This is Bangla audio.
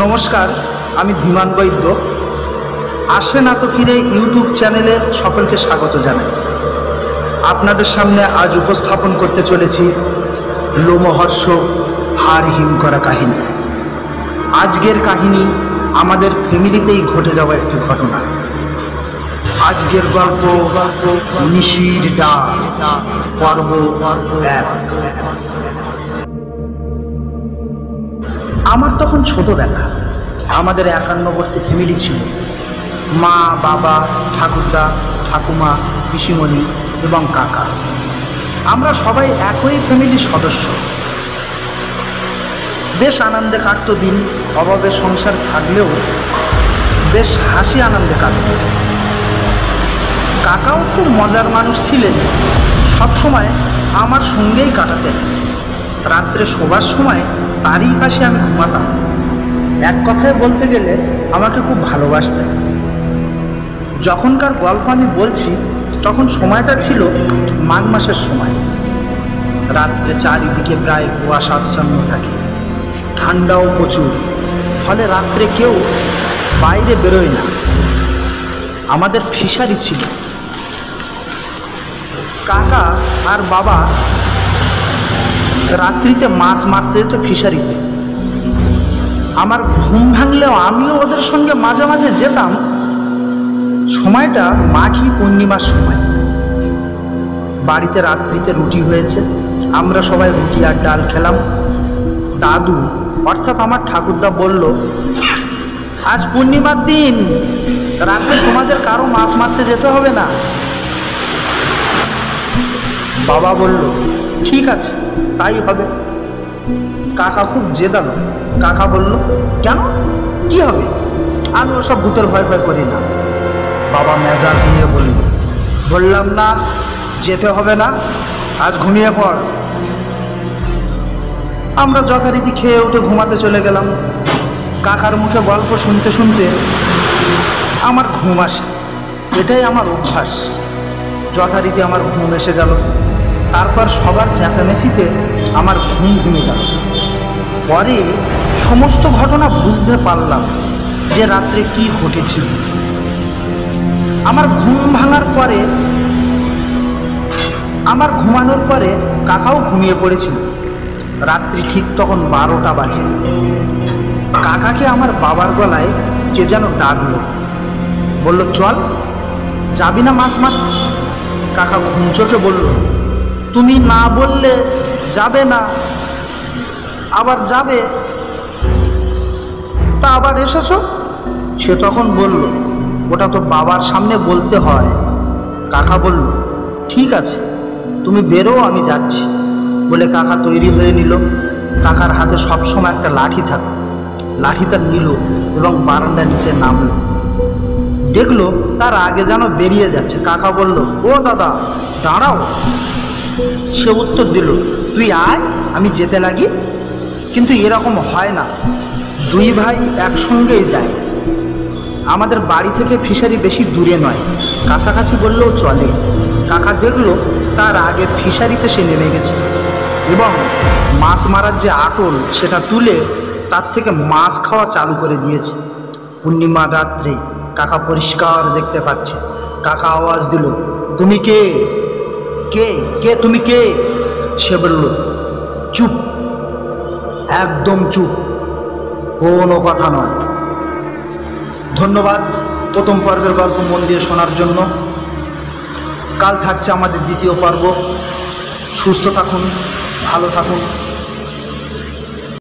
নমস্কার, আমি ধীমান বৈদ্য। আসে না তো ফিরে ইউটিউব চ্যানেলে সকলকে স্বাগত জানাই। আপনাদের সামনে আজ উপস্থাপন করতে চলেছি লোমহর্ষক হাড় হিম করা কাহিনী। আজকের কাহিনী আমাদের ফ্যামিলিতেই ঘটে যাওয়া একটি ঘটনা। আজকের গল্প নিশির ডাক, পর্ব 1। আমার তখন ছোটবেলা। আমাদের একান্নবর্তী ফ্যামিলি ছিল। মা, বাবা, ঠাকুরদা, ঠাকুমা, পিসিমণি এবং কাকা। আমরা সবাই একই ফ্যামিলির সদস্য। বেশ আনন্দে কাটত দিন। অভাবে সংসার থাকলেও বেশ হাসি আনন্দে কাটত। কাকাও খুব মজার মানুষ ছিলেন। সবসময় আমার সঙ্গেই কাটাতেন। রাত্রে শোবার সময় তারই পাশে আমি ঘুমাতাম। এক কথায় বলতে গেলে আমাকে খুব ভালোবাসতেন। যখনকার গল্প আমি বলছি তখন সময়টা ছিল মাঘ মাসের সময়। রাত্রে চারিদিকে প্রায় কুয়াশা আচ্ছন্ন থাকে, ঠান্ডাও প্রচুর। ফলে রাত্রে কেউ বাইরে বেরোয় না। আমাদের ফিশারি ছিল। কাকা আর বাবা রাত্রিতে মাছ মারতে যেত ফিশারিতে। আমার ঘুম ভাঙলেও আমিও ওদের সঙ্গে মাঝে মাঝে যেতাম। সময়টা মাঘী পূর্ণিমার সময়। বাড়িতে রাত্রিতে রুটি হয়েছে। আমরা সবাই রুটি আর ডাল খেলাম। দাদু অর্থাৎ আমার ঠাকুরদা বলল, আজ পূর্ণিমার দিন, রাতে তোমাদের কারো মাছ মারতে যেতে হবে না। বাবা বলল, ঠিক আছে, তাই হবে। কাকা খুব জেদালো। কাকা বলল, কেন, কি হবে? আমি ওসব ভূতের ভয় করি না। বাবা মেজাজ নিয়ে বললাম না, যেতে হবে না, আজ ঘুমিয়ে পড়। আমরা যথারীতি খেয়ে উঠে ঘুমাতে চলে গেলাম। কাকার মুখে গল্প শুনতে শুনতে আমার ঘুম আসে। এটাই আমার অভ্যাস। যথারীতি আমার ঘুম এসে গেল। তারপর সবার চেঁচামেচিতে আমার ঘুম ভেঙে গেল। পরে সমস্ত ঘটনা বুঝতে পারলাম যে রাত্রে কি ঘটেছিল। আমার ঘুমানোর পরে কাকাও ঘুমিয়ে পড়েছিল। রাত্রি ঠিক তখন 12টা বাজে। কাকাকে আমার বাবার গলায় কে যেন ডাকলো। বলল, চল, যাবি না মাছ মারতে? কাকা ঘুম চোখে বলল, তুমি না বললে যাবে না, আবার যাবে, তা আবার এসেছো? সে তখন বলল, ওটা তো বাবার সামনে বলতে হয়। কাকা বলল, ঠিক আছে, তুমি বেরো, আমি যাচ্ছি। বলে কাকা তৈরি হয়ে নিল। কাকার হাতে সবসময় একটা লাঠি থাকত। লাঠিটা নিল এবং বারান্দার নিচে নামলো। দেখলো তার আগে যেন বেরিয়ে যাচ্ছে। কাকা বলল, ও দাদা, দাঁড়াও। সে উত্তর দিল, তুই আয়, আমি যেতে লাগি। কিন্তু এরকম হয় না, দুই ভাই একসঙ্গেই যায়। আমাদের বাড়ি থেকে ফিশারি বেশি দূরে নয়, কাছাকাছি বললেও চলে। কাকা দেখলো তার আগে ফিশারিতে সে নেমে গেছে এবং মাছ মারার যে আটল সেটা তুলে তার থেকে মাছ খাওয়া চালু করে দিয়েছে। পূর্ণিমার রাত্রে কাকা পরিষ্কার দেখতে পাচ্ছে। কাকা আওয়াজ দিল, তুমি কে? কে কে তুমি কে? সে বলল, চুপ, একদম চুপ, কোনো কথা নয়। ধন্যবাদ প্রথম পর্বের গল্প মন দিয়ে শোনার জন্য। কাল থাকছে আমাদের দ্বিতীয় পর্ব। সুস্থ থাকুন, ভালো থাকুন।